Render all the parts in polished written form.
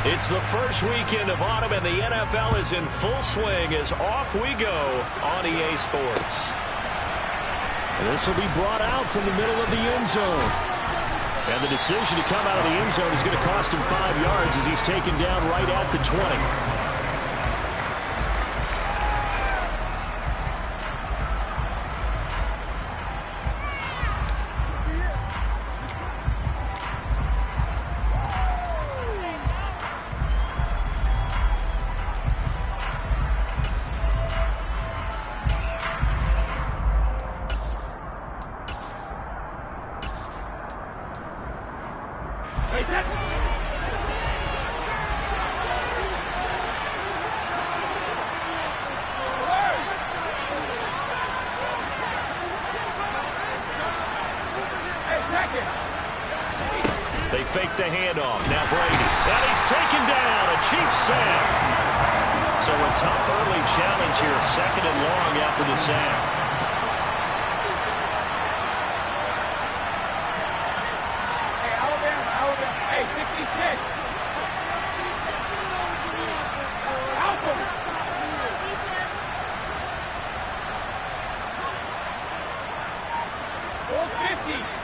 It's the first weekend of autumn, and the NFL is in full swing as off we go on EA Sports. And this will be brought out from the middle of the end zone. And the decision to come out of the end zone is going to cost him 5 yards as he's taken down right at the 20. They fake the handoff. Now Brady. And he's taken down. A Chiefs sack. So a tough early challenge here. 2nd and long after the sack. Hey, Alabama. Hey, 56. Help him. Full 50.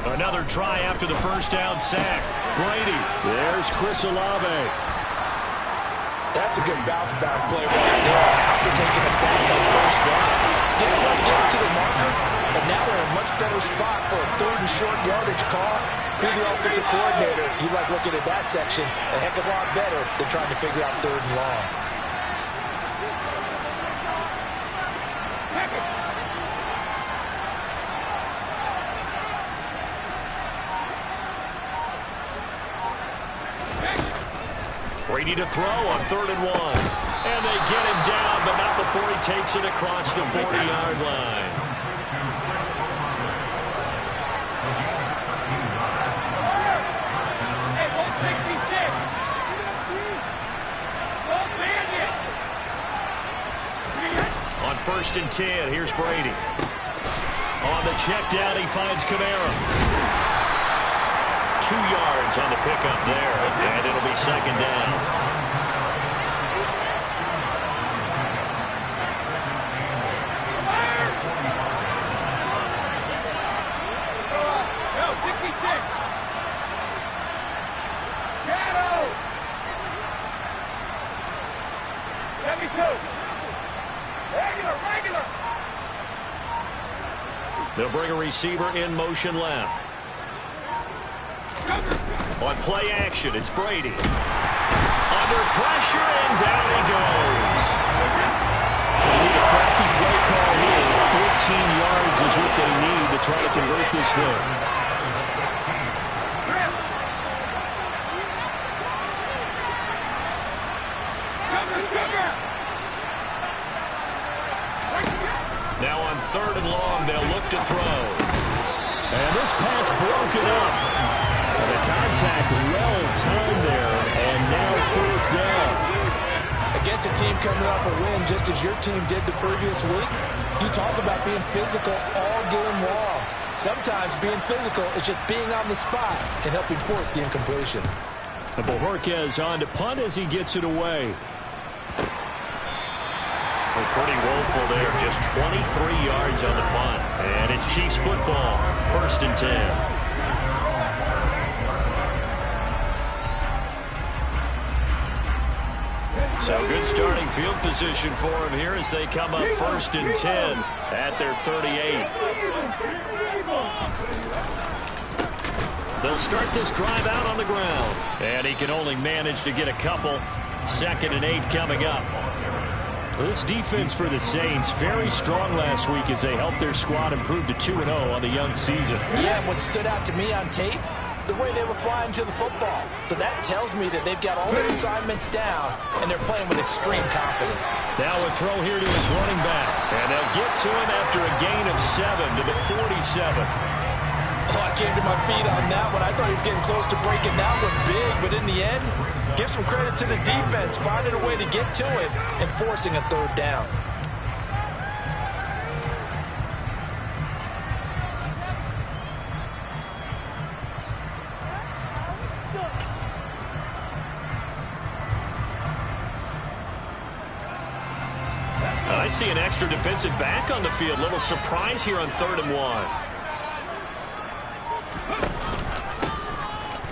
Another try after the first down sack. Brady. There's Chris Olave. That's a good bounce-back play right there after taking a sack on first down. Didn't quite get it to the marker, but now they're in a much better spot for a 3rd and short yardage call. Who the offensive coordinator, you like looking at that section a heck of a lot better than trying to figure out 3rd and long. Brady to throw on 3rd and 1. And they get him down, but not before he takes it across the 40-yard line. Hey, 166. On 1st and 10, here's Brady. On the check down, he finds Kamara. 2 yards on the pickup there, and it'll be 2nd down. They'll bring a receiver in motion left. On play action, it's Brady. Under pressure, and down he goes. They need a crafty play call here. 14 yards is what they need to try to convert this thing. Now on 3rd and long, they'll look to throw. And this pass broken up. And the contact well timed there, and now 4th down. Against a team coming off a win just as your team did the previous week, you talk about being physical all game long. Sometimes being physical is just being on the spot and helping force the incompletion. And Bojorquez on to punt as he gets it away. Well, pretty woeful there. Just 23 yards on the punt. And it's Chiefs football. 1st and 10. So good starting field position for him here as they come up 1st and 10 at their 38. They'll start this drive out on the ground. And he can only manage to get a couple. 2nd and 8 coming up. This defense for the Saints, very strong last week as they helped their squad improve to 2-0 on the young season. Yeah, and what stood out to me on tape, the way they were flying to the football. So that tells me that they've got all their assignments down, and they're playing with extreme confidence. Now a throw here to his running back. And they'll get to him after a gain of 7 to the 47. Oh, I came to my feet on that one. I thought he was getting close to breaking that one big, but in the end, give some credit to the defense, finding a way to get to it and forcing a 3rd down. I see an extra defensive back on the field. Little surprise here on 3rd and 1.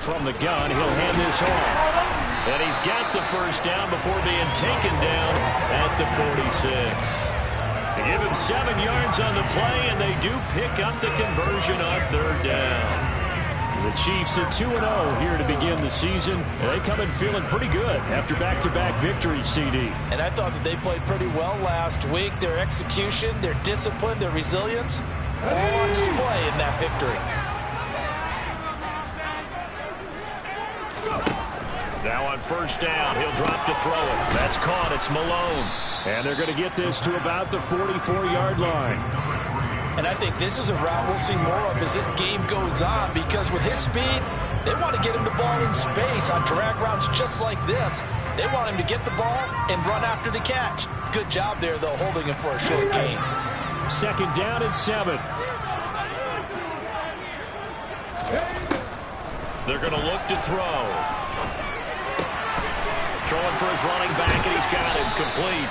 From the gun, he'll hand this off. And he's got the first down before being taken down at the 46. They give him 7 yards on the play, and they do pick up the conversion on 3rd down. The Chiefs at 2-0 here to begin the season. They come in feeling pretty good after back-to-back victories, CD. And I thought that they played pretty well last week. Their execution, their discipline, their resilience, all on display in that victory. Now on 1st down, he'll drop to throw it. That's caught. It's Malone. And they're going to get this to about the 44-yard line. And I think this is a route we'll see more of as this game goes on, because with his speed, they want to get him the ball in space on drag routes just like this. They want him to get the ball and run after the catch. Good job there, though, holding him for a short gain. 2nd down and 7. They're going to look to throw. Throwing for his running back, and he's got him complete.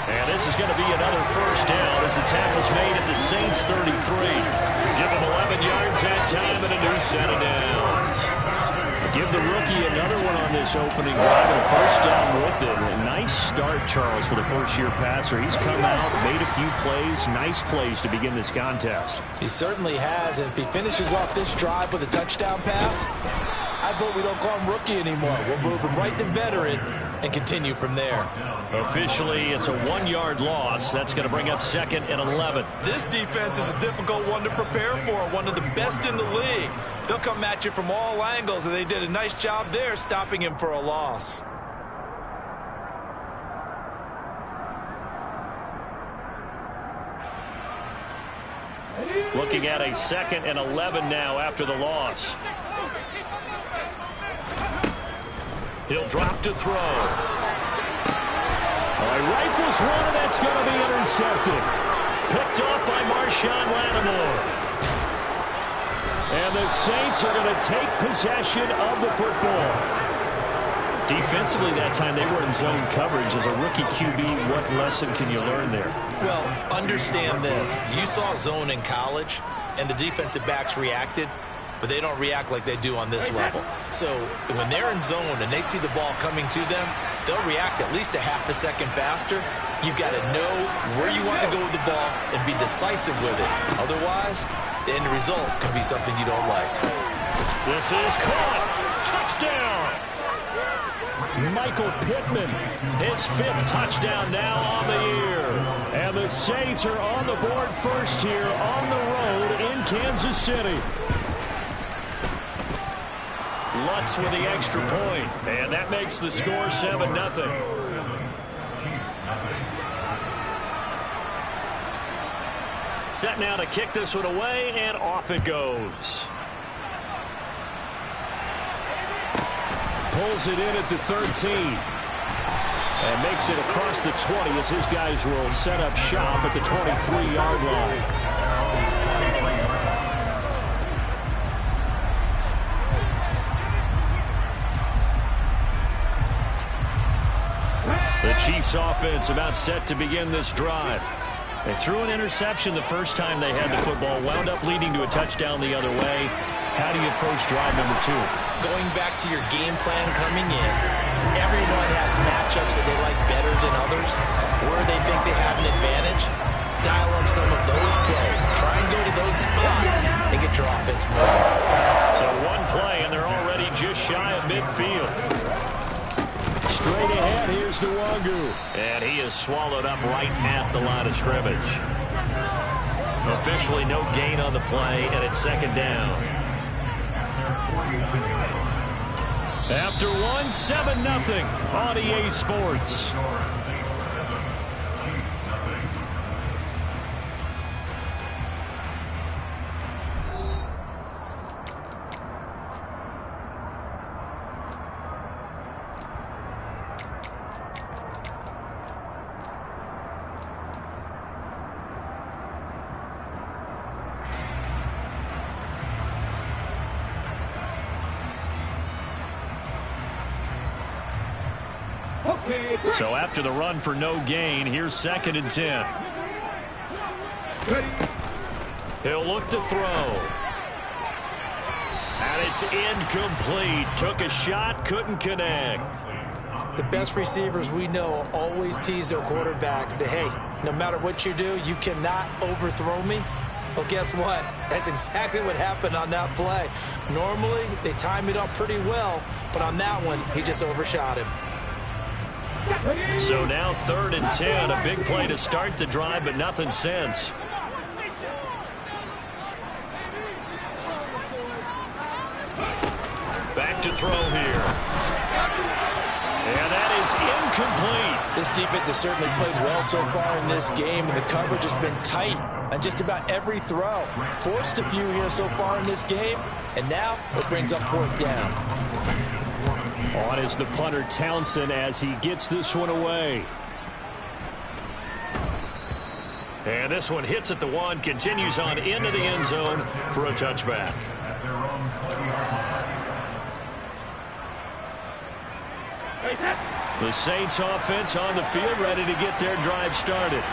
And this is going to be another 1st down as the tackle's made at the Saints 33. Give him 11 yards that time and a new set of downs. Give the rookie another one on this opening drive and a 1st down with it. A nice start, Charles, for the first-year passer. He's come out, made a few plays, nice plays to begin this contest. He certainly has, and if he finishes off this drive with a touchdown pass, I vote we don't call him rookie anymore. We'll move him right to veteran and continue from there. Officially, it's a 1-yard loss. That's going to bring up 2nd and 11. This defense is a difficult one to prepare for, one of the best in the league. They'll come at you from all angles, and they did a nice job there stopping him for a loss. Looking at a 2nd and 11 now after the loss. He'll drop to throw. He rifles one, and that's going to be intercepted. Picked off by Marshawn Lattimore. And the Saints are going to take possession of the football. Defensively that time, they were in zone coverage. As a rookie QB, what lesson can you learn there? Well, understand this. You saw zone in college, and the defensive backs reacted, but they don't react like they do on this level. So when they're in zone and they see the ball coming to them, they'll react at least a half a second faster. You've got to know where you want to go with the ball and be decisive with it. Otherwise, the end result can be something you don't like. This is caught. Touchdown. Michael Pittman, his 5th touchdown now on the year. And the Saints are on the board first here on the road in Kansas City. Lutz with the extra point, and that makes the score 7-0. Set now to kick this one away, and off it goes. Pulls it in at the 13. And makes it across the 20 as his guys will set up shop at the 23-yard line. The Chiefs offense about set to begin this drive. They threw an interception the first time they had the football, wound up leading to a touchdown the other way. How do you approach drive number 2? Going back to your game plan coming in, everyone has matchups that they like better than others. Where they think they have an advantage, dial up some of those plays. Try and go to those spots and get your offense moving. So one play, and they're already just shy of midfield. Straight ahead, here's Nwangu. And he is swallowed up right at the line of scrimmage. Officially no gain on the play, and it's 2nd down. After 1, 7-0 on EA Sports. So after the run for no gain, here's 2nd and 10. He'll look to throw. And it's incomplete. Took a shot, couldn't connect. The best receivers we know always tease their quarterbacks. Say, hey, no matter what you do, you cannot overthrow me. Well, guess what? That's exactly what happened on that play. Normally, they time it up pretty well, but on that one, he just overshot him. So now 3rd and 10. A big play to start the drive, but nothing since. Back to throw here. And that is incomplete. This defense has certainly played well so far in this game, and the coverage has been tight on just about every throw. Forced a few here so far in this game, and now it brings up 4th down. On is the punter Townsend as he gets this one away. And this one hits at the 1, continues on into the end zone for a touchback. The Saints offense on the field, ready to get their drive started.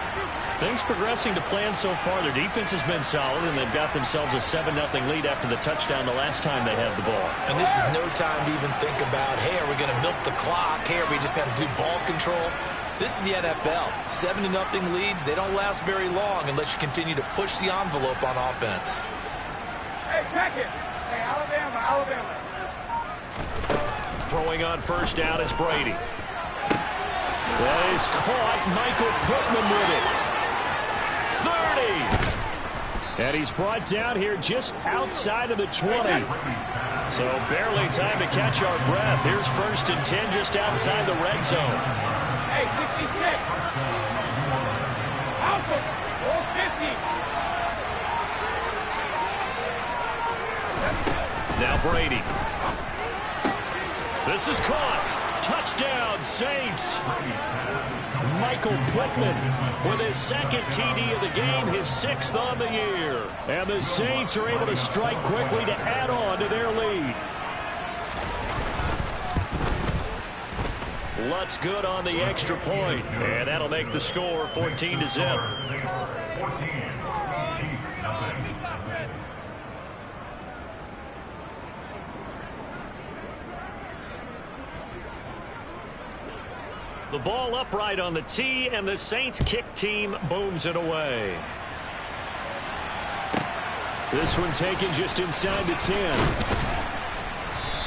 Things progressing to plan so far. Their defense has been solid, and they've got themselves a 7-0 lead after the touchdown the last time they had the ball. And this is no time to even think about, hey, are we going to milk the clock? Hey, are we just going to do ball control? This is the NFL. 7-0 leads, they don't last very long unless you continue to push the envelope on offense. Hey, check it. Hey, Alabama. Throwing on 1st down is Brady. That is caught. Michael Pittman with it. 30. And he's brought down here just outside of the 20. So barely time to catch our breath. Here's 1st and 10 just outside the red zone. Hey, 66. Alpha. 50. Now Brady. This is caught. Touchdown, Saints. Michael Pittman with his 2nd TD of the game, his 6th on the year. And the Saints are able to strike quickly to add on to their lead. Lutz good on the extra point, and that'll make the score 14-0. The ball upright on the tee, and the Saints kick team booms it away. This one taken just inside the 10.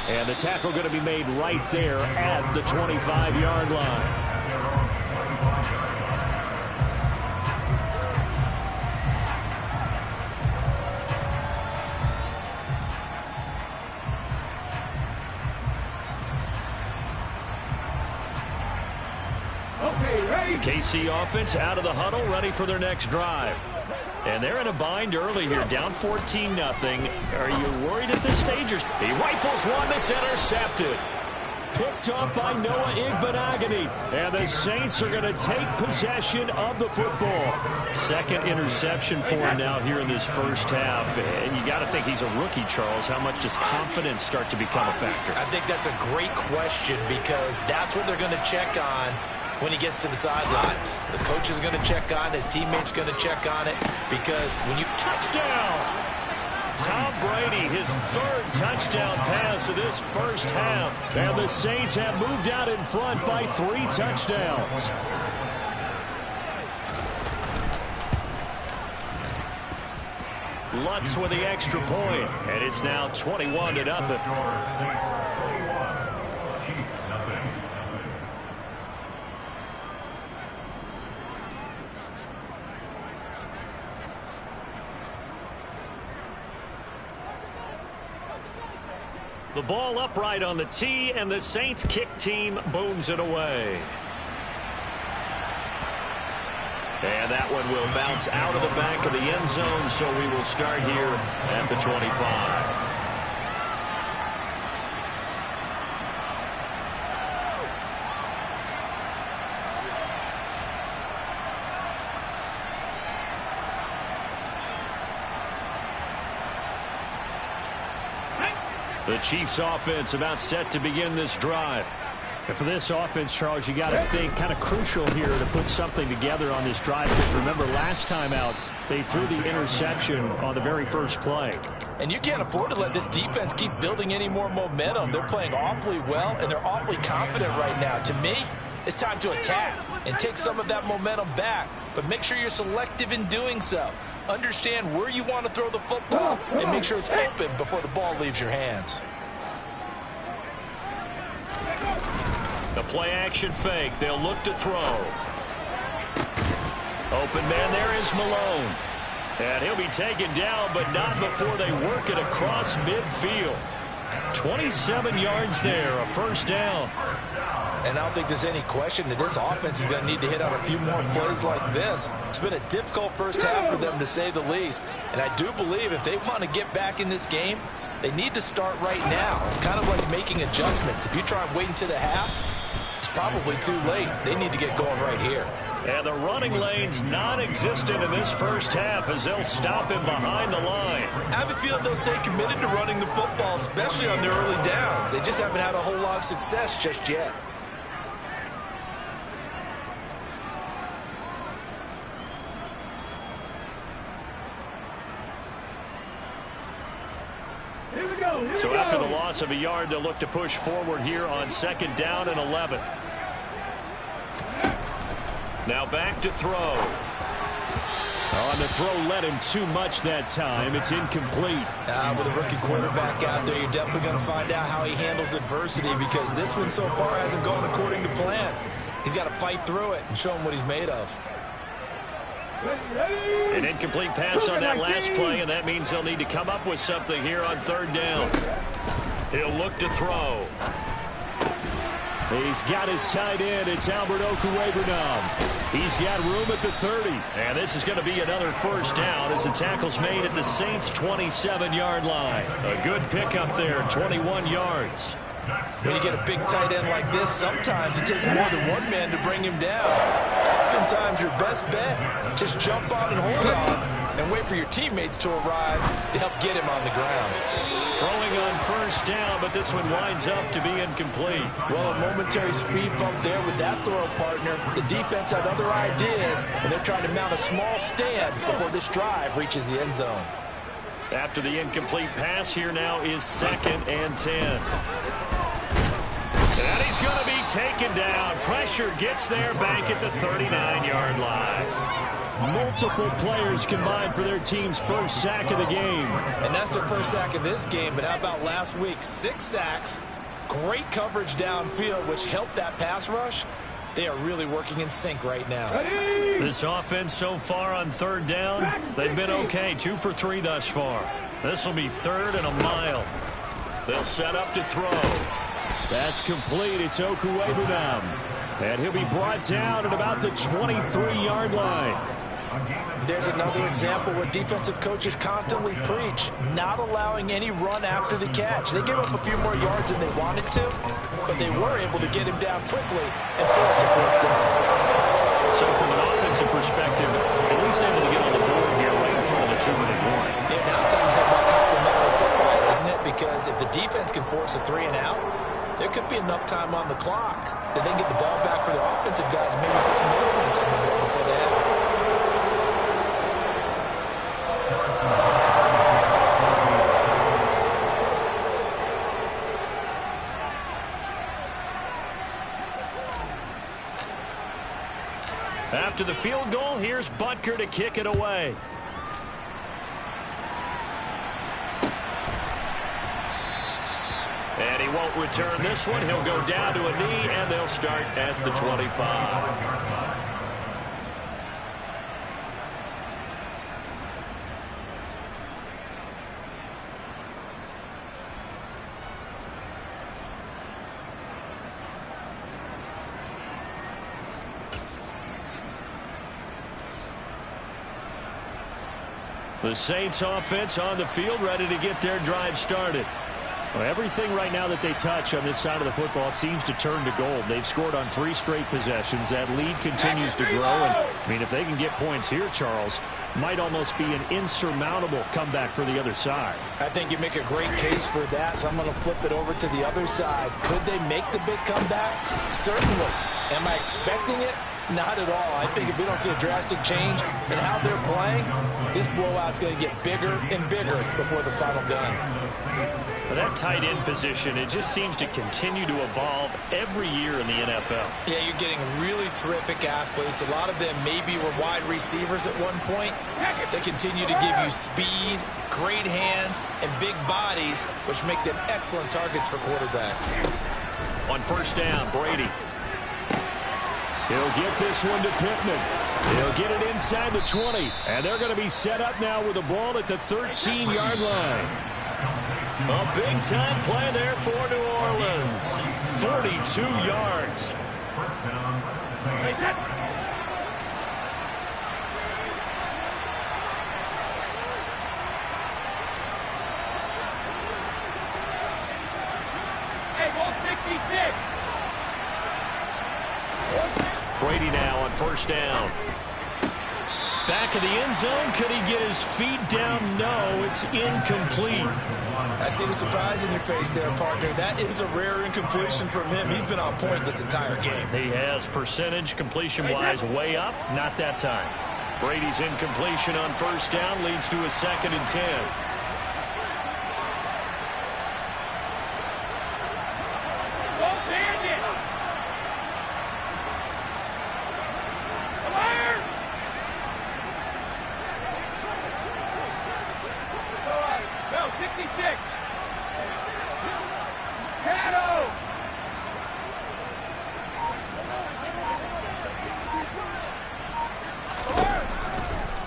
And the tackle going to be made right there at the 25-yard line. KC offense out of the huddle, ready for their next drive. And they're in a bind early here, down 14-0. Are you worried at this stage? He rifles one that's intercepted. Picked off by Noah Igbinoghene. And the Saints are going to take possession of the football. 2nd interception for him now here in this first half. And you got to think he's a rookie, Charles. How much does confidence start to become a factor? I think that's a great question because that's what they're going to check on when he gets to the sidelines. The coach is going to check on it. His teammates going to check on it because when you... Touchdown! Tom Brady, his 3rd touchdown pass of this first half. And the Saints have moved out in front by 3 touchdowns. Lutz with the extra point, and it's now 21-0. The ball upright on the tee, and the Saints kick team booms it away. And that one will bounce out of the back of the end zone, so we will start here at the 25. The Chiefs offense about set to begin this drive. And for this offense, Charles, you got to think kind of crucial here to put something together on this drive. Because remember, last time out, they threw the interception on the very first play. And you can't afford to let this defense keep building any more momentum. They're playing awfully well, and they're awfully confident right now. To me, it's time to attack and take some of that momentum back. But make sure you're selective in doing so. Understand where you want to throw the football and make sure it's open before the ball leaves your hands. The play action fake. They'll look to throw. Open man there is Malone. And he'll be taken down, but not before they work it across midfield. 27 yards there, a first down. And I don't think there's any question that this offense is going to need to hit out a few more plays like this. It's been a difficult first half for them, to say the least. And I do believe if they want to get back in this game, they need to start right now. It's kind of like making adjustments. If you try and wait until the half, it's probably too late. They need to get going right here. And the running lane's non-existent in this first half as they'll stop him behind the line. I have a feeling they'll stay committed to running the football, especially on their early downs. They just haven't had a whole lot of success just yet. So after the loss of a yard, they'll look to push forward here on 2nd down and 11. Now back to throw. On the throw, led him too much that time. It's incomplete. With a rookie quarterback out there, you're definitely going to find out how he handles adversity, because this one so far hasn't gone according to plan. He's got to fight through it and show him what he's made of. An incomplete pass on that last play, and that means they'll need to come up with something here on 3rd down. He'll look to throw. He's got his tight end. It's Albert Okwuegbunam. He's got room at the 30. And this is going to be another first down as the tackle's made at the Saints' 27-yard line. A good pickup there, 21 yards. When you get a big tight end like this, sometimes it takes more than one man to bring him down. Oftentimes, your best bet, just jump on and hold on and wait for your teammates to arrive to help get him on the ground. Throwing on first down, but this one winds up to be incomplete. Well, a momentary speed bump there with that throw partner. The defense had other ideas, and they're trying to mount a small stand before this drive reaches the end zone. After the incomplete pass, here now is 2nd and 10. And he's going to be taken down. Pressure gets there back at the 39-yard line. Multiple players combined for their team's first sack of the game. And that's their first sack of this game, but how about last week? 6 sacks, great coverage downfield, which helped that pass rush. They are really working in sync right now. This offense so far on 3rd down, they've been okay. 2 for 3 thus far. This will be 3rd and a mile. They'll set up to throw. That's complete. It's Okwuegbunam. And he'll be brought down at about the 23-yard line. There's another example what defensive coaches constantly preach, not allowing any run after the catch. They gave up a few more yards than they wanted to, but they were able to get him down quickly and force a 4th down. So from an offensive perspective, at least able to get on the board here right in front of the 2-minute warning. Yeah, now it's time to talk about complementary football, isn't it? Because if the defense can force a 3 and out, there could be enough time on the clock that they can get the ball back for their offensive guys and maybe put some more points on the board before they have. After the field goal, here's Butker to kick it away. And he won't return this one. He'll go down to a knee, and they'll start at the 25. The Saints offense on the field, ready to get their drive started. Well, everything right now that they touch on this side of the football, it seems to turn to gold. They've scored on 3 straight possessions. That lead continues to grow. And, I mean, if they can get points here, Charles, might almost be an insurmountable comeback for the other side. I think you make a great case for that, so I'm going to flip it over to the other side. Could they make the big comeback? Certainly. Am I expecting it? Not at all. I think if we don't see a drastic change in how they're playing, this blowout's going to get bigger and bigger before the final gun. For that tight end position, it just seems to continue to evolve every year in the NFL. Yeah, you're getting really terrific athletes. A lot of them maybe were wide receivers at one point. They continue to give you speed, great hands, and big bodies, which make them excellent targets for quarterbacks. On first down, Brady. He'll get this one to Pittman. He'll get it inside the 20. And they're going to be set up now with the ball at the 13-yard line. A big-time play there for New Orleans. 42 yards. Hey, ball 66. Brady now on first down. Back of the end zone. Could he get his feet down? No, it's incomplete. I see the surprise in your face there, partner. That is a rare incompletion from him. He's been on point this entire game. He has percentage completion-wise way up. Not that time. Brady's incompletion on first down leads to a 2nd and 10.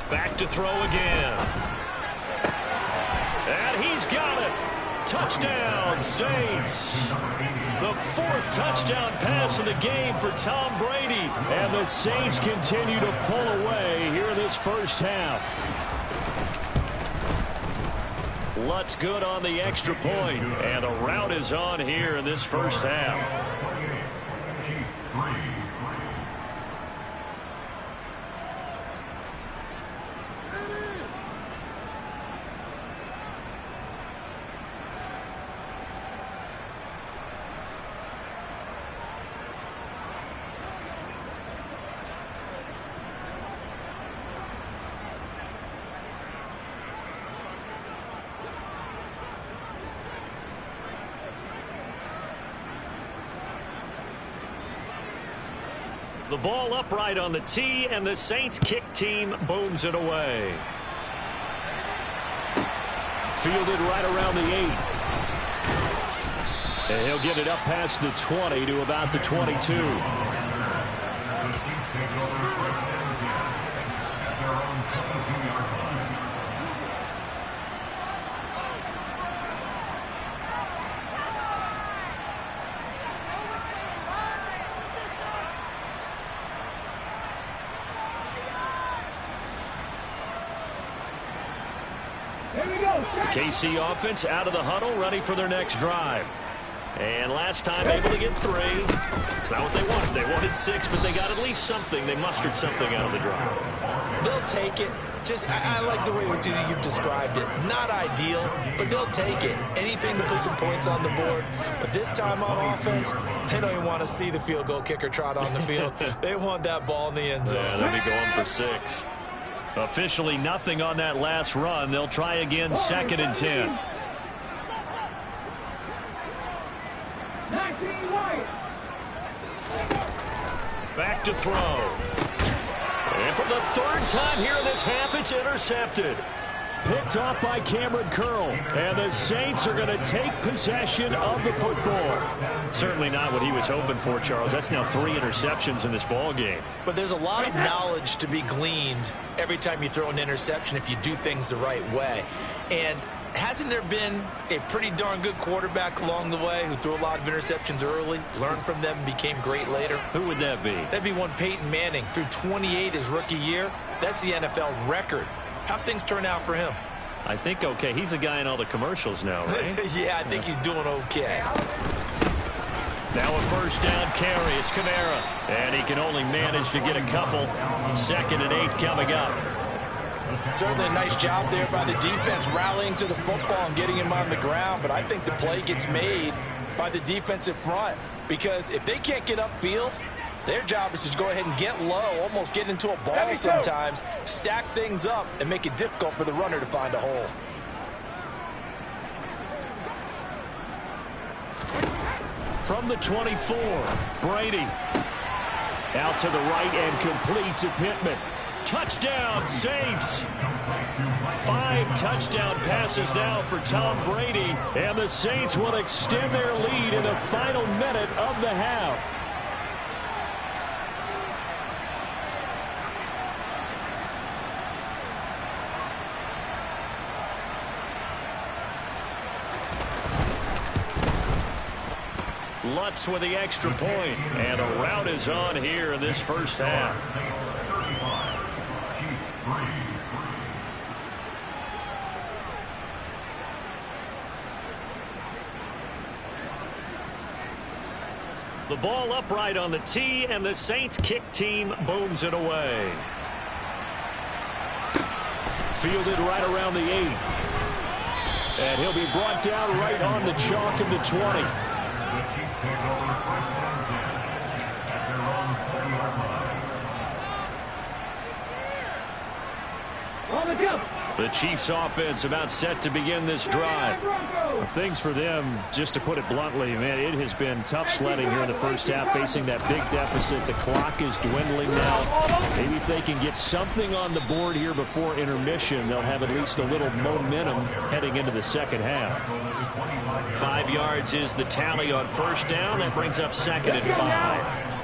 Back to throw again. And he's got it. Touchdown, Saints. The 4th touchdown pass of the game for Tom Brady. And the Saints continue to pull away here in this first half. Lutz good on the extra point. And the rout is on here in this first half. The ball upright on the tee, and the Saints kick team booms it away. Fielded right around the 8. And he'll get it up past the 20 to about the 22. KC offense out of the huddle, ready for their next drive. And last time able to get 3. It's not what they wanted. They wanted 6, but they got at least something. They mustered something out of the drive. They'll take it. I like the way you've described it. Not ideal, but they'll take it. Anything to put some points on the board. But this time on offense, they don't even want to see the field goal kicker trot on the field. They want that ball in the end zone. Yeah, they'll be going for 6. Officially nothing on that last run. They'll try again, 2nd and 10. Back to throw. And for the 3rd time here in this half, it's intercepted. Picked off by Cameron Curl. And the Saints are going to take possession of the football. Certainly not what he was hoping for, Charles. That's now 3 interceptions in this ball game. But there's a lot of knowledge to be gleaned every time you throw an interception if you do things the right way. And hasn't there been a pretty darn good quarterback along the way who threw a lot of interceptions early, learned from them, became great later? Who would that be? That'd be one Peyton Manning. Threw 28 his rookie year. That's the NFL record. How'd things turn out for him? I think okay. He's a guy in all the commercials now, right? Yeah, I think he's doing okay. Now a first down carry. It's Kamara. And he can only manage to get a couple. 2nd and 8 coming up. Certainly a nice job there by the defense rallying to the football and getting him on the ground, but I think the play gets made by the defensive front because if they can't get upfield, their job is to go ahead and get low, almost get into a ball sometimes, stack things up, and make it difficult for the runner to find a hole. From the 24, Brady. Out to the right and complete to Pittman. Touchdown, Saints. 5 touchdown passes now for Tom Brady, and the Saints will extend their lead in the final minute of the half. Lutz with the extra point, and a rout is on here in this first half. The ball upright on the tee, and the Saints kick team booms it away. Fielded right around the 8. And he'll be brought down right on the chalk of the 20. The Chiefs offense about set to begin this drive. Things for them, just to put it bluntly, man, it has been tough sledding here in the first half, facing that big deficit. The clock is dwindling now. Maybe if they can get something on the board here before intermission, they'll have at least a little momentum heading into the second half. 5 yards is the tally on first down. That brings up 2nd and 5.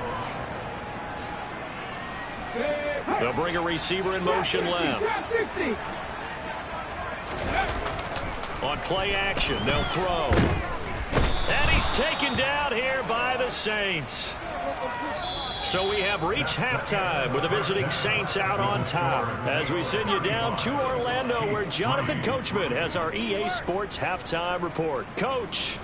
They'll bring a receiver in motion left. On play action, they'll throw. And he's taken down here by the Saints. So we have reached halftime with the visiting Saints out on top. As we send you down to Orlando, where Jonathan Coachman has our EA Sports halftime report. Coach.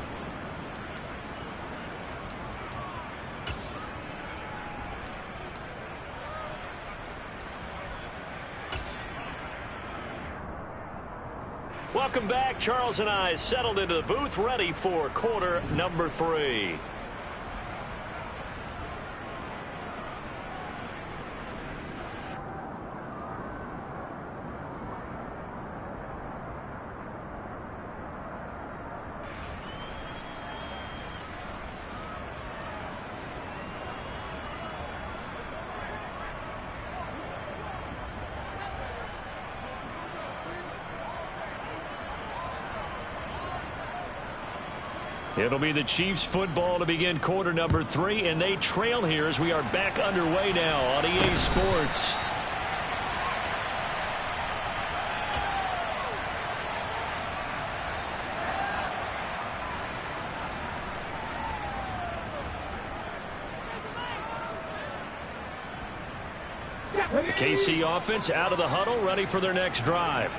Welcome back. Charles and I settled into the booth, ready for quarter number 3. It'll be the Chiefs football to begin quarter number 3, and they trail here as we are back underway now on EA Sports. The KC offense out of the huddle, ready for their next drive.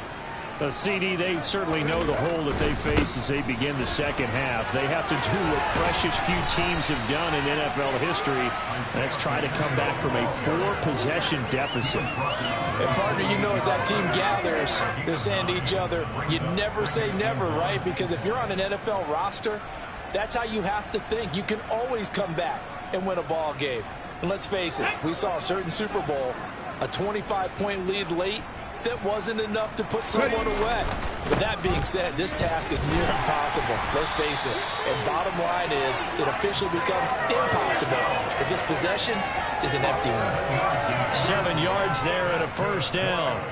CD, they certainly know the hole that they face as they begin the second half. They have to do what precious few teams have done in NFL history. That's try to come back from a 4-possession deficit. And partner, you know, as that team gathers, they're saying to each other, you never say never, right? Because if you're on an NFL roster, that's how you have to think. You can always come back and win a ball game. And let's face it, we saw a certain Super Bowl, a 25-point lead late, that wasn't enough to put someone away. But that being said, this task is near impossible. Let's face it. And bottom line is, it officially becomes impossible if this possession is an empty one. 7 yards there and a first down.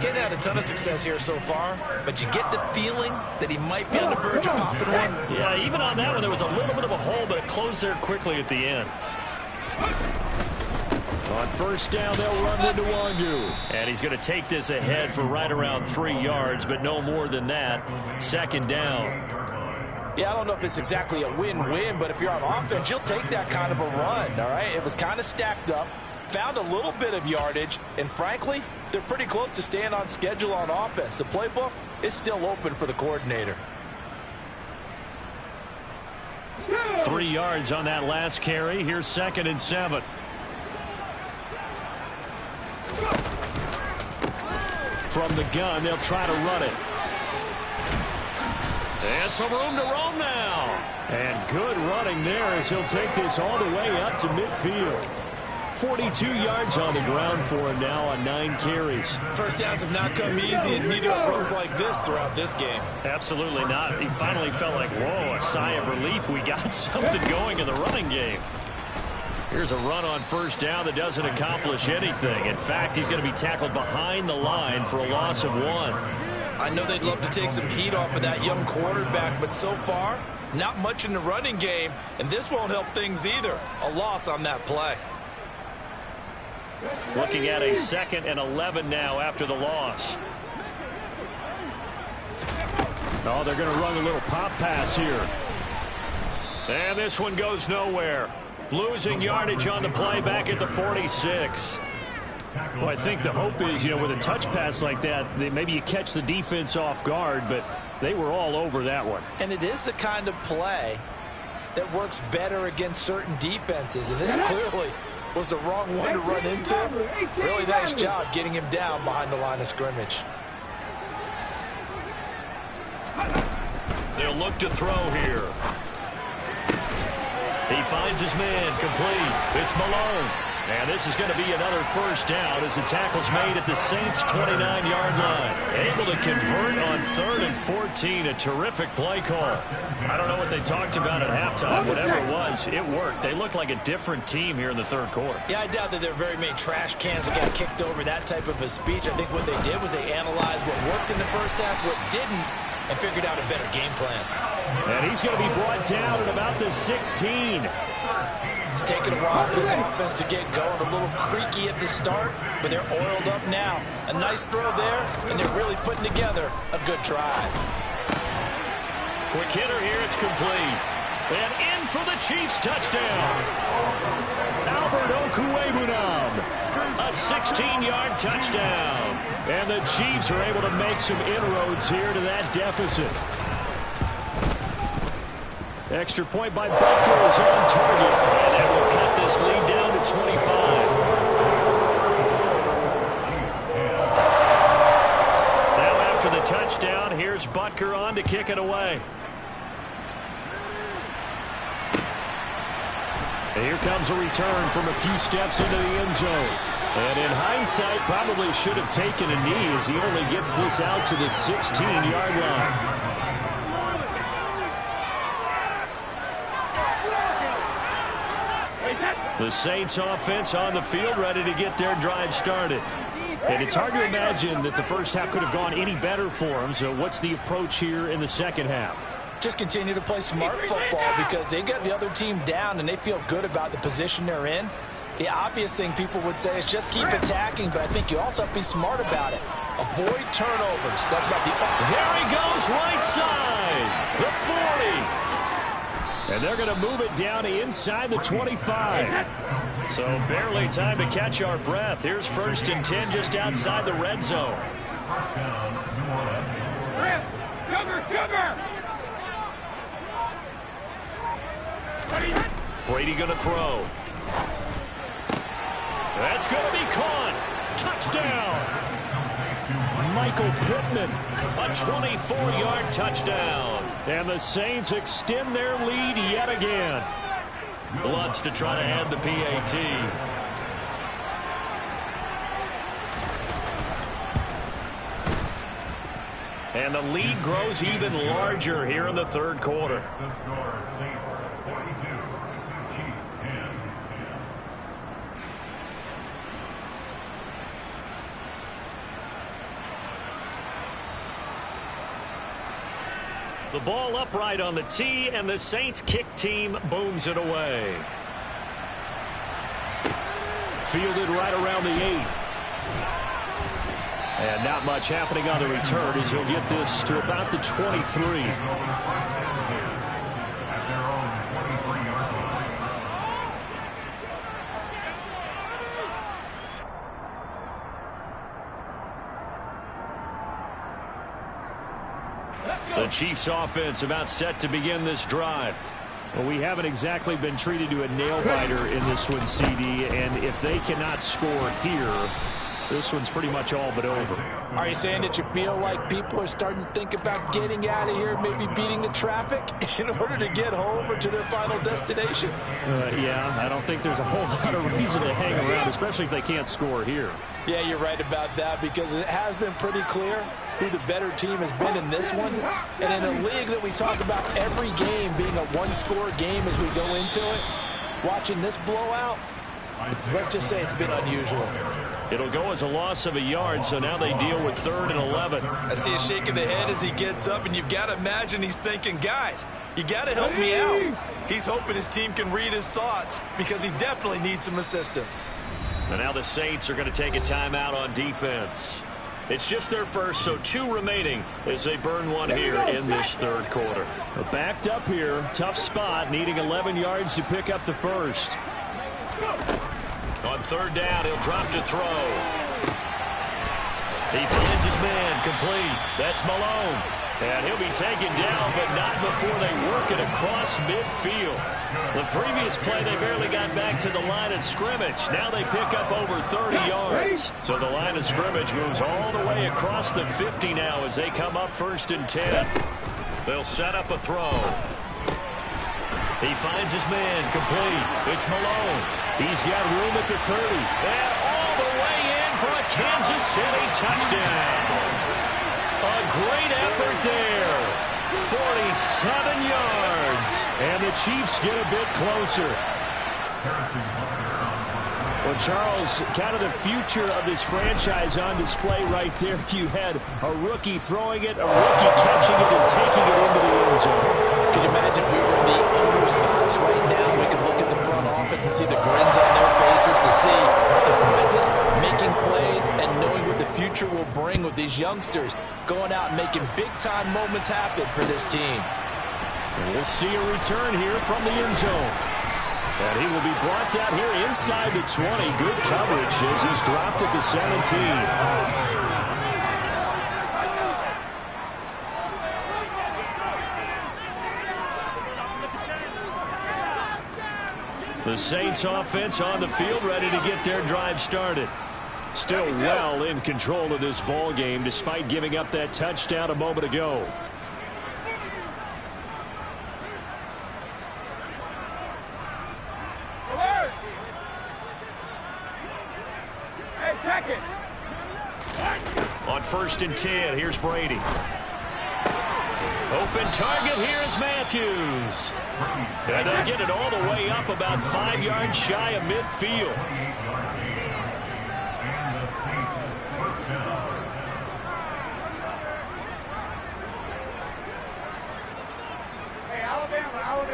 Getting had a ton of success here so far, but you get the feeling that he might be on the verge of popping one. Yeah, even on that one, there was a little bit of a hole, but it closed there quickly at the end. On first down, they'll run into Wangu. And he's going to take this ahead for right around 3 yards, but no more than that. 2nd down. Yeah, I don't know if it's exactly a win-win, but if you're on offense, you'll take that kind of a run, all right? It was kind of stacked up, found a little bit of yardage, and frankly, they're pretty close to staying on schedule on offense. The playbook is still open for the coordinator. 3 yards on that last carry. Here's 2nd and 7. From the gun, they'll try to run it. And some room to roam now. And good running there as he'll take this all the way up to midfield. 42 yards on the ground for him now on 9 carries. First downs have not come easy, and neither have runs like this throughout this game. Absolutely not. He finally felt like, whoa, a sigh of relief. We got something going in the running game. Here's a run on first down that doesn't accomplish anything. In fact, he's going to be tackled behind the line for a loss of 1. I know they'd love to take some heat off of that young quarterback, but so far, not much in the running game, and this won't help things either. A loss on that play. Looking at a 2nd and 11 now after the loss. Oh, they're going to run a little pop pass here. And this one goes nowhere. Losing yardage on the play back at the 46. Well, I think the hope is, with a touch pass like that, maybe you catch the defense off guard, but they were all over that one. And it is the kind of play that works better against certain defenses, and this clearly was the wrong one to run into. Really nice job getting him down behind the line of scrimmage. They'll look to throw here. He finds his man complete. It's Malone. And this is going to be another first down as the tackle's made at the Saints' 29-yard line. Able to convert on 3rd and 14. A terrific play call. I don't know what they talked about at halftime. Whatever it was, it worked. They look like a different team here in the 3rd quarter. Yeah, I doubt that there are very many trash cans that got kicked over that type of a speech. I think what they did was they analyzed what worked in the first half, what didn't, and figured out a better game plan. And he's going to be brought down at about the 16. It's taken a while for this offense to get going. A little creaky at the start, but they're oiled up now. A nice throw there, and they're really putting together a good drive. Quick hitter here, it's complete. And in for the Chiefs touchdown. Albert Okwuegbunam. A 16-yard touchdown. And the Chiefs are able to make some inroads here to that deficit. Extra point by Butker is on target. And that will cut this lead down to 25. Now after the touchdown, here's Butker on to kick it away. And here comes a return from a few steps into the end zone. And in hindsight, probably should have taken a knee as he only gets this out to the 16-yard line. The Saints offense on the field ready to get their drive started. And it's hard to imagine that the first half could have gone any better for them. So what's the approach here in the second half? Just continue to play smart football because they got the other team down and they feel good about the position they're in. The obvious thing people would say is just keep attacking, but I think you also have to be smart about it. Avoid turnovers. That's about the... There he goes, right side. The 40. And they're going to move it down to inside the 25. So barely time to catch our breath. Here's 1st and 10 just outside the red zone. Brady going to throw. That's going to be caught. Touchdown. Michael Pittman, a 24-yard touchdown. And the Saints extend their lead yet again. Lutz to try to add the PAT. And the lead grows even larger here in the 3rd quarter. The ball upright on the tee, and the Saints kick team booms it away. Fielded right around the 8. And not much happening on the return as he'll get this to about the 23. The Chiefs offense about set to begin this drive. Well, we haven't exactly been treated to a nail-biter in this one, CD, and if they cannot score here, this one's pretty much all but over. Are you saying that you feel like people are starting to think about getting out of here, maybe beating the traffic in order to get home or to their final destination? Yeah, I don't think there's a whole lot of reason to hang around, especially if they can't score here. Yeah, you're right about that, because it has been pretty clear who the better team has been in this one. And in a league that we talk about every game being a one-score game as we go into it, watching this blowout, let's just say it's been unusual. It'll go as a loss of a yard, so now they deal with 3rd and 11. I see a shake of the head as he gets up, and you've got to imagine he's thinking, guys, you got to help me out. He's hoping his team can read his thoughts because he definitely needs some assistance. And now the Saints are going to take a timeout on defense. It's just their first, so 2 remaining as they burn one here in this 3rd quarter. Backed up here, tough spot, needing 11 yards to pick up the first. On 3rd down, he'll drop to throw. He finds his man, complete. That's Malone. And he'll be taken down, but not before they work it across midfield. The previous play, they barely got back to the line of scrimmage. Now they pick up over 30 yards. So the line of scrimmage moves all the way across the 50 now as they come up 1st and 10. They'll set up a throw. He finds his man, complete. It's Malone. He's got room at the 30. And all the way in for a Kansas City touchdown. A great effort there. 47 yards. And the Chiefs get a bit closer. Well, Charles, kind of the future of this franchise on display right there. You had a rookie throwing it, a rookie catching it, and taking it into the end zone. Can you imagine if we were in the owner's box right now? We could look at the front office and see the grins on their faces, to see the present making plays and knowing what the future will bring with these youngsters going out and making big-time moments happen for this team. And we'll see a return here from the end zone. And he will be brought down here inside the 20. Good coverage as he's dropped at the 17. The Saints offense on the field, ready to get their drive started. Still well in control of this ball game despite giving up that touchdown a moment ago. On 1st and 10, here's Brady. Open target, here's Matthews. And they'll get it all the way up about 5 yards shy of midfield. Hey, Alabama.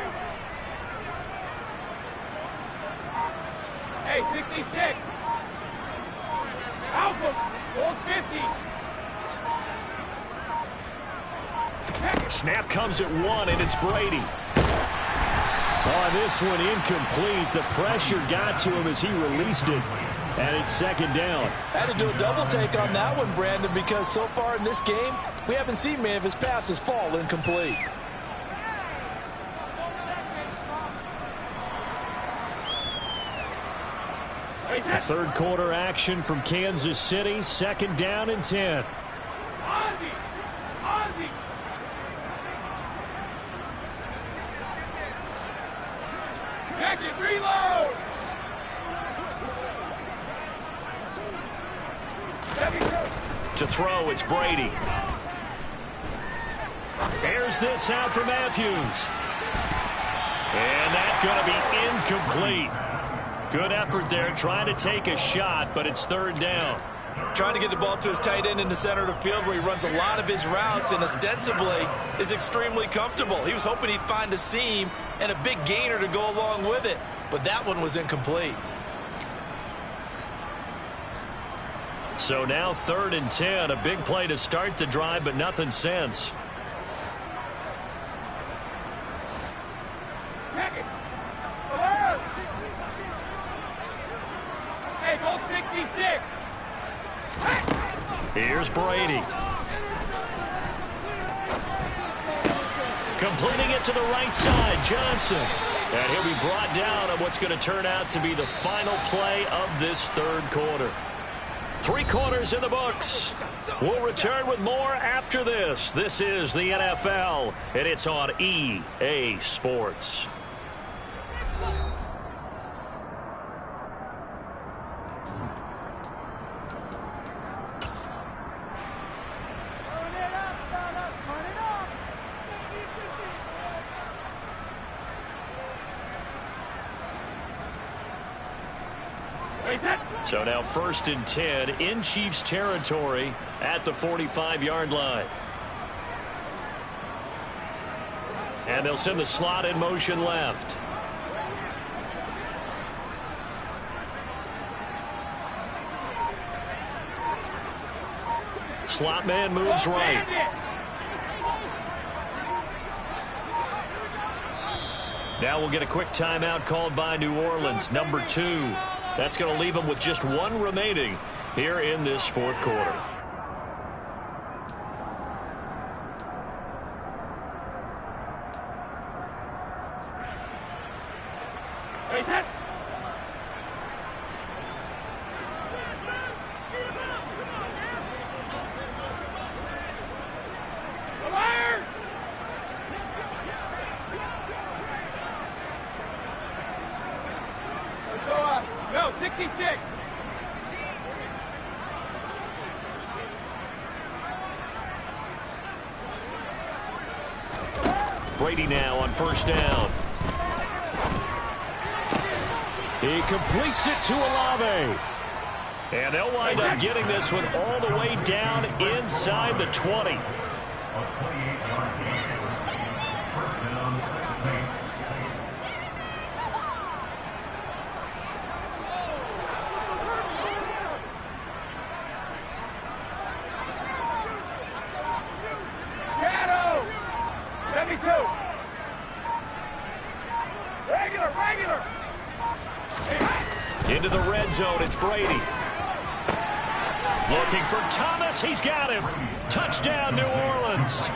Hey, 66. Alpha, old 50. Snap comes at 1, and it's Brady. On this one, incomplete. The pressure got to him as he released it. And it's 2nd down. Had to do a double take on that one, Brandon, because so far in this game, we haven't seen many of his passes fall incomplete. The 3rd quarter action from Kansas City. 2nd down and 10. Reload! To throw, it's Brady. Airs this out for Matthews. And that's going to be incomplete. Good effort there, trying to take a shot, but it's 3rd down. Trying to get the ball to his tight end in the center of the field where he runs a lot of his routes and ostensibly is extremely comfortable. He was hoping he'd find a seam and a big gainer to go along with it, but that one was incomplete. So now 3rd and 10, a big play to start the drive, but nothing since. Hey, goal 66. Here's Brady. Completing it to the right side, Johnson. And he'll be brought down on what's going to turn out to be the final play of this 3rd quarter. 3 quarters in the books. We'll return with more after this. This is the NFL, and it's on EA Sports. So now 1st and 10 in Chiefs territory at the 45-yard line. And they'll send the slot in motion left. Slot man moves right. Now we'll get a quick timeout called by New Orleans, number 2. That's going to leave them with just 1 remaining here in this 4th quarter. Go, 66. Brady now on 1st down. He completes it to Olave. And they'll wind up getting this one all the way down inside the 20. Into the red zone, it's Brady. Looking for Thomas, he's got him. Touchdown, New Orleans.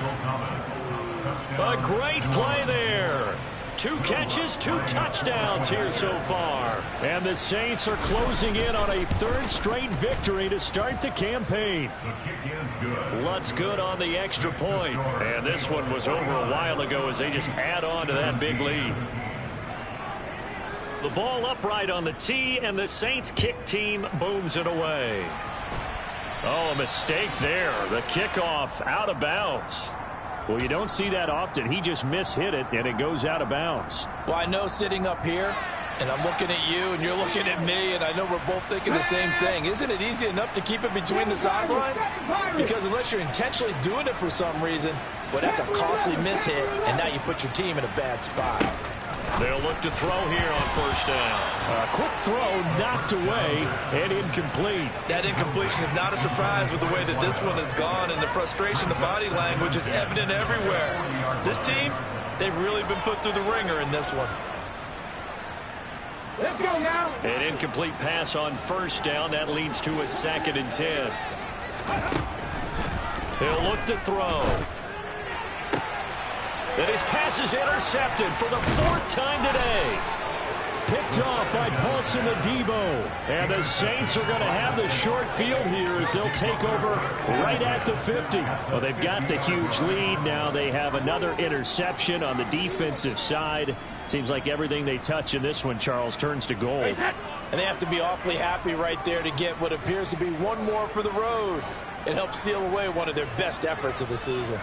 A great play there. 2 catches, 2 touchdowns here so far. And the Saints are closing in on a 3rd straight victory to start the campaign. Lutz good on the extra point. And this one was over a while ago as they just add on to that big lead. The ball upright on the tee, and the Saints kick team booms it away. Oh, a mistake there. The kickoff out of bounds. Well, you don't see that often. He just mishit it, and it goes out of bounds. Well, I know sitting up here, and I'm looking at you, and you're looking at me, and I know we're both thinking the same thing. Isn't it easy enough to keep it between the sidelines? Because unless you're intentionally doing it for some reason, well, that's a costly mishit, and now you put your team in a bad spot. They'll look to throw here on 1st down. A quick throw knocked away and incomplete. That incompletion is not a surprise with the way that this one has gone, and the frustration, the body language is evident everywhere. This team, they've really been put through the ringer in this one. Let's go now. An incomplete pass on 1st down. That leads to a 2nd and 10. He'll look to throw. And his pass is intercepted for the 4th time today. Picked off by Paulson Adebo. And the Saints are going to have the short field here as they'll take over right at the 50. Well, they've got the huge lead. Now they have another interception on the defensive side. Seems like everything they touch in this one, Charles, turns to gold. And they have to be awfully happy right there to get what appears to be one more for the road. It helps seal away one of their best efforts of the season.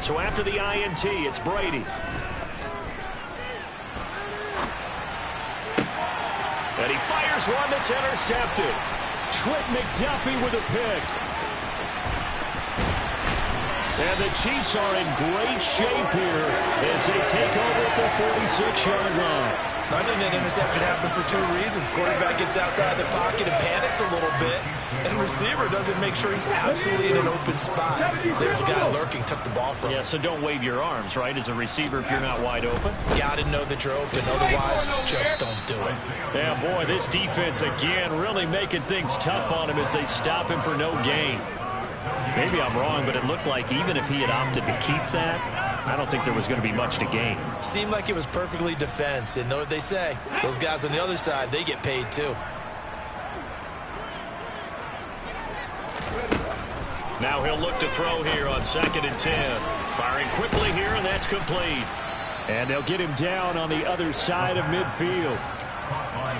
So after the INT, it's Brady. And he fires one that's intercepted. Trent McDuffie with a pick. And the Chiefs are in great shape here as they take over at the 46-yard line. I think that interception happened for two reasons. Quarterback gets outside the pocket and panics a little bit, and receiver doesn't make sure he's absolutely in an open spot. So there's a guy lurking, took the ball from him. Yeah, so don't wave your arms, right, as a receiver if you're not wide open. Got to know that you're open. Otherwise, just don't do it. Yeah, boy, this defense, again, really making things tough on him as they stop him for no gain. Maybe I'm wrong, but it looked like even if he had opted to keep that, I don't think there was going to be much to gain. Seemed like it was perfectly defense. And know what they say? Those guys on the other side, they get paid too. Now he'll look to throw here on 2nd and 10. Firing quickly here, and that's complete. And they'll get him down on the other side of midfield.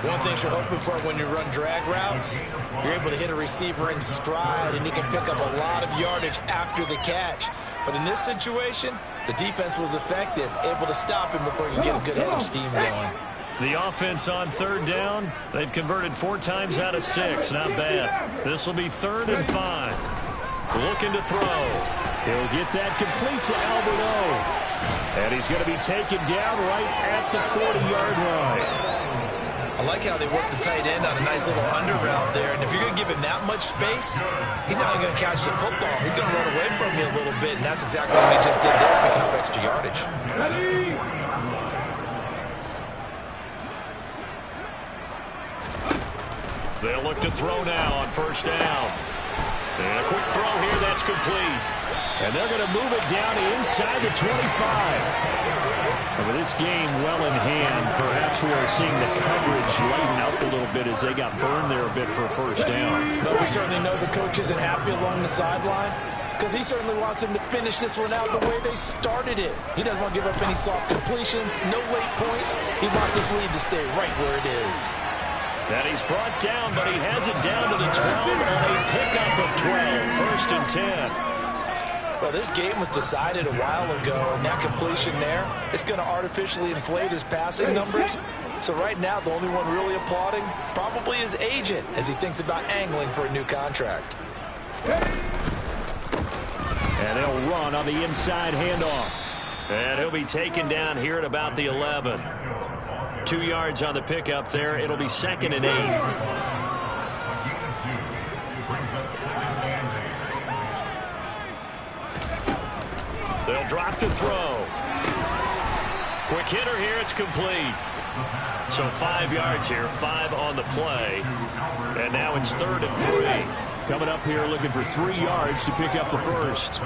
One thing you're hoping for when you run drag routes, you're able to hit a receiver in stride, and he can pick up a lot of yardage after the catch. But in this situation, the defense was effective, able to stop him before he could get a good head of steam going. The offense on 3rd down, they've converted 4 times out of 6. Not bad. This will be 3rd and 5. Looking to throw. He'll get that complete to Albert O. And he's going to be taken down right at the 40-yard line. I like how they work the tight end on a nice little under route there. And if you're going to give him that much space, he's not going to catch the football. He's going to run away from you a little bit, and that's exactly what he just did there, picking up extra yardage. Ready? They'll look to throw now on 1st down. And a quick throw here, that's complete. And they're going to move it down inside the 25. And with this game well in hand, perhaps we're seeing the coverage lighten up a little bit as they got burned there a bit for a 1st down. But we certainly know the coach isn't happy along the sideline because he certainly wants them to finish this one out the way they started it. He doesn't want to give up any soft completions, no late points. He wants his lead to stay right where it is. And he's brought down, but he has it down to the 12 on a pickup of 12. 1st and 10. Well, this game was decided a while ago, and that completion there, it's going to artificially inflate his passing numbers. So right now, the only one really applauding probably his agent as he thinks about angling for a new contract. And they'll run on the inside handoff. And he'll be taken down here at about the 11. 2 yards on the pickup there. It'll be 2nd and 8. They'll drop to throw. Quick hitter here. It's complete. So 5 yards here. 5 on the play. And now it's 3rd and 3. Coming up here looking for 3 yards to pick up the first.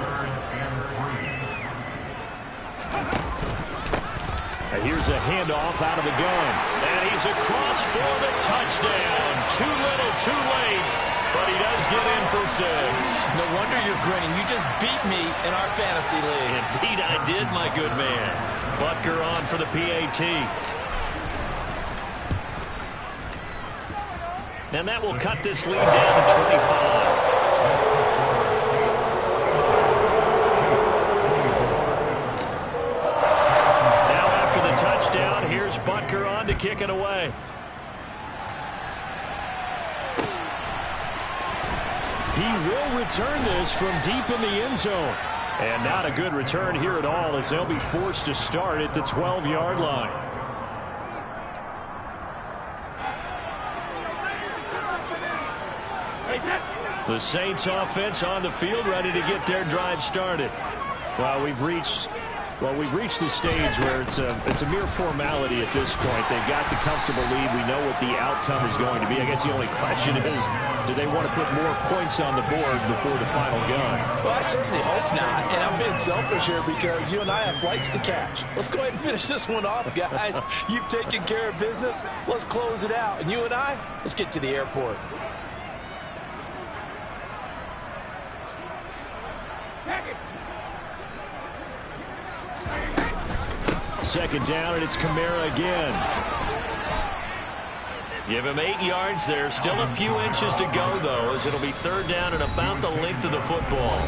And here's a handoff out of the gun. And he's across for the touchdown. Too little, too late. But he does get in for 6. No wonder you're grinning. You just beat me in our fantasy league. Indeed I did, my good man. Butker on for the PAT. And that will cut this lead down to 25. Now after the touchdown, here's Butker on to kick it away. He will return this from deep in the end zone. And not a good return here at all as they'll be forced to start at the 12-yard line. The Saints offense on the field ready to get their drive started. Well, we've reached the stage where it's a mere formality at this point. They've got the comfortable lead. We know what the outcome is going to be. I guess the only question is, do they want to put more points on the board before the final gun? Well, I certainly hope not. And I'm being selfish here because you and I have flights to catch. Let's go ahead and finish this one off, guys. You've taken care of business. Let's close it out. And you and I, let's get to the airport. Second down, and it's Kamara again. Give him 8 yards there. Still a few inches to go, though, as it'll be 3rd down and about the length of the football.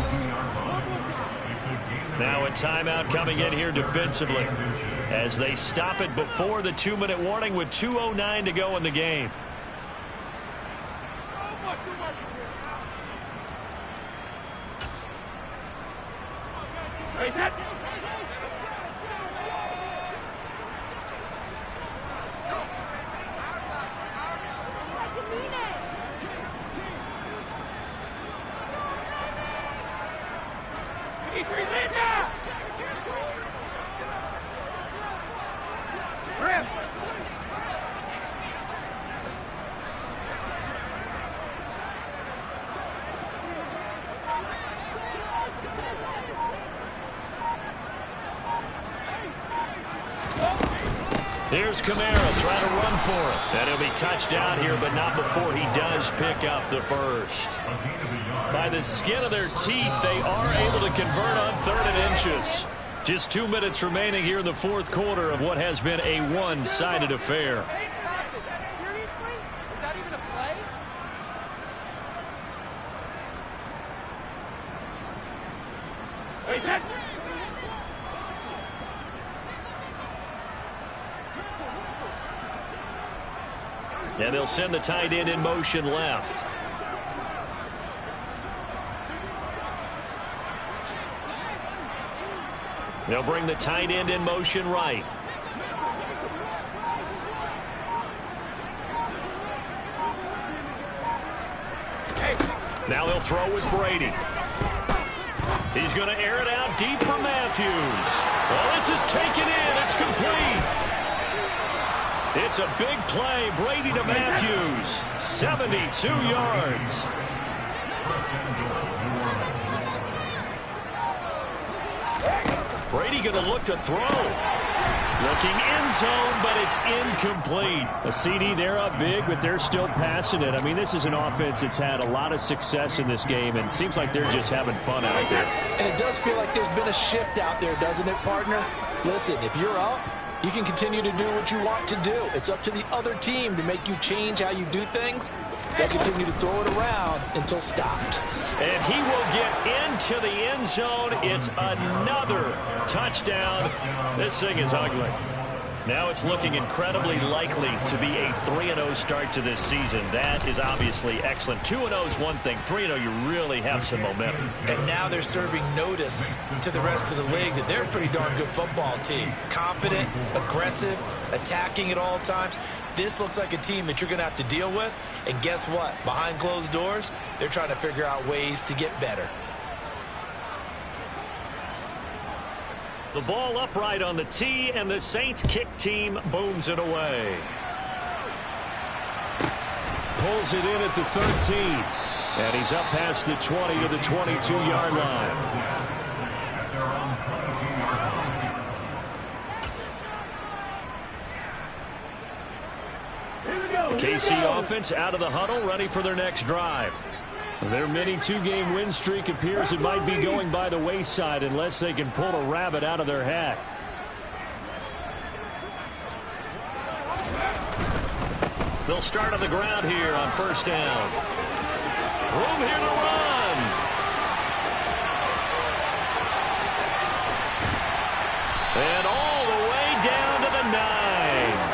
Now a timeout coming in here defensively as they stop it before the 2-minute warning with 2:09 to go in the game. 53, Linda! Rip! Here's Kamara trying to run for it. And he'll be touched down here, but not before he does pick up the first. By the skin of their teeth, they are able to convert on 3rd and inches. Just 2 minutes remaining here in the fourth quarter of what has been a one-sided affair. Seriously? Is that even a play? Hey, that... And they'll send the tight end in motion left. They'll bring the tight end in motion right. Now they'll throw with Brady. He's going to air it out deep for Matthews. Well, this is taken in. It's complete. It's a big play. Brady to Matthews. 72 yards. Brady going to look to throw. Looking end zone, but it's incomplete. A CD, they're up big, but they're still passing it. I mean, this is an offense that's had a lot of success in this game, and it seems like they're just having fun out there. And it does feel like there's been a shift out there, doesn't it, partner? Listen, if you're up, you can continue to do what you want to do. It's up to the other team to make you change how you do things. They'll continue to throw it around until stopped. And he will get into the end zone. It's another touchdown. This thing is ugly. Now it's looking incredibly likely to be a 3-0 start to this season. That is obviously excellent. 2-0 is one thing. 3-0, you really have some momentum. And now they're serving notice to the rest of the league that they're a pretty darn good football team. Confident, aggressive, attacking at all times. This looks like a team that you're going to have to deal with. And guess what? Behind closed doors, they're trying to figure out ways to get better. The ball upright on the tee, and the Saints kick team booms it away. Pulls it in at the 13. And he's up past the 20 to the 22-yard line. KC offense out of the huddle, ready for their next drive. Their mini two-game win streak appears it might be going by the wayside unless they can pull a rabbit out of their hat. They'll start on the ground here on first down. Room here to run. And all the way down to the 9.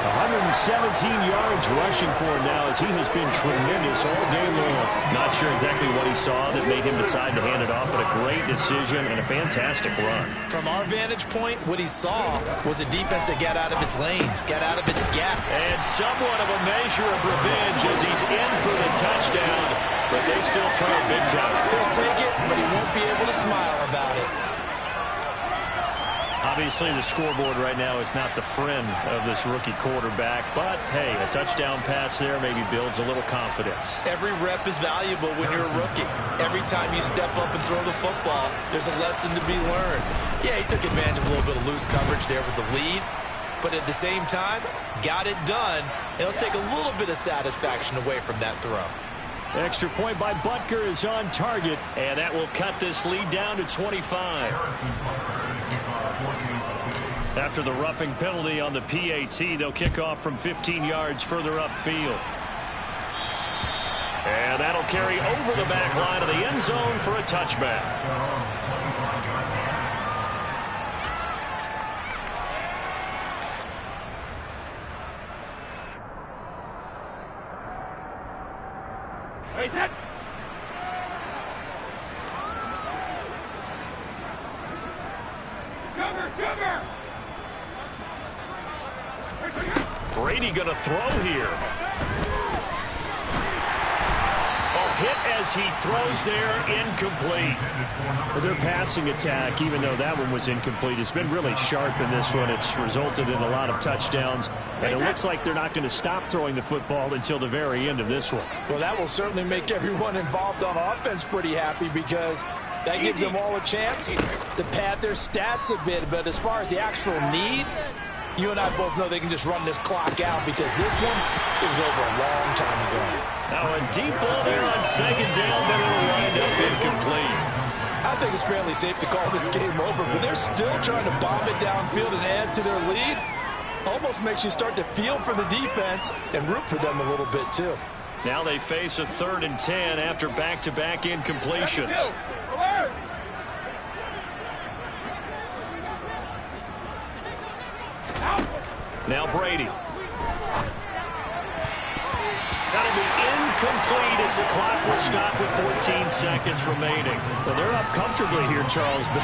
117 yards rushing for him now as he has been tremendous all day long. Not sure exactly what he saw that made him decide to hand it off, but a great decision and a fantastic run. From our vantage point, what he saw was a defense that got out of its lanes, got out of its gap. And somewhat of a measure of revenge as he's in for the touchdown, but they still trail big time. He'll take it, but he won't be able to smile about it. Obviously, the scoreboard right now is not the friend of this rookie quarterback, but, hey, a touchdown pass there maybe builds a little confidence. Every rep is valuable when you're a rookie. Every time you step up and throw the football, there's a lesson to be learned. Yeah, he took advantage of a little bit of loose coverage there with the lead, but at the same time, got it done. It'll take a little bit of satisfaction away from that throw. Extra point by Butker is on target. And that will cut this lead down to 25. After the roughing penalty on the PAT, they'll kick off from 15 yards further upfield. And that'll carry over the back line of the end zone for a touchback. Hey, that... Jumper! Brady going to throw here. Oh, hit as he throws there, incomplete. Their passing attack, even though that one was incomplete, has been really sharp in this one. It's resulted in a lot of touchdowns, and it looks like they're not going to stop throwing the football until the very end of this one. Well, that will certainly make everyone involved on offense pretty happy because that gives them all a chance to pad their stats a bit. But as far as the actual need, you and I both know they can just run this clock out because this one, it was over a long time ago. Now a deep ball there on second down, but it'll wind up incomplete. I think it's fairly safe to call this game over, but they're still trying to bomb it downfield and add to their lead. Almost makes you start to feel for the defense and root for them a little bit too. Now they face a 3rd and 10 after back-to-back incompletions. Now Brady. That'll be incomplete as the clock will stop with 14 seconds remaining. Well, they're up comfortably here, Charles, but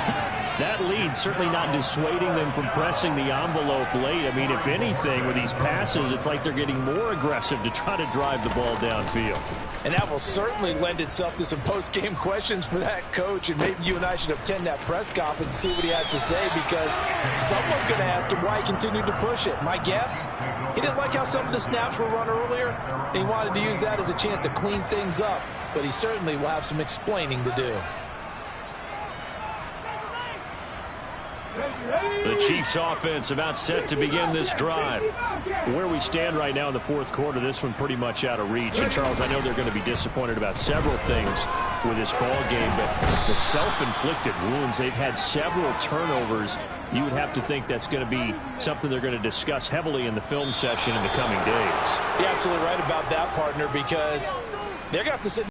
that lead certainly not dissuading them from pressing the envelope late. I mean, if anything, with these passes, it's like they're getting more aggressive to try to drive the ball downfield. And that will certainly lend itself to some post-game questions for that coach, and maybe you and I should attend that press conference and see what he has to say, because someone's going to ask him why he continued to push it. My guess, he didn't like how some of the snaps were run earlier, and he wanted to use that as a chance to clean things up, but he certainly will have some explaining to do. The Chiefs offense about set to begin this drive. Where we stand right now in the fourth quarter, this one pretty much out of reach. And, Charles, I know they're going to be disappointed about several things with this ball game, but the self-inflicted wounds, they've had several turnovers. You would have to think that's going to be something they're going to discuss heavily in the film session in the coming days. You're absolutely right about that, partner, because they're going to have to sit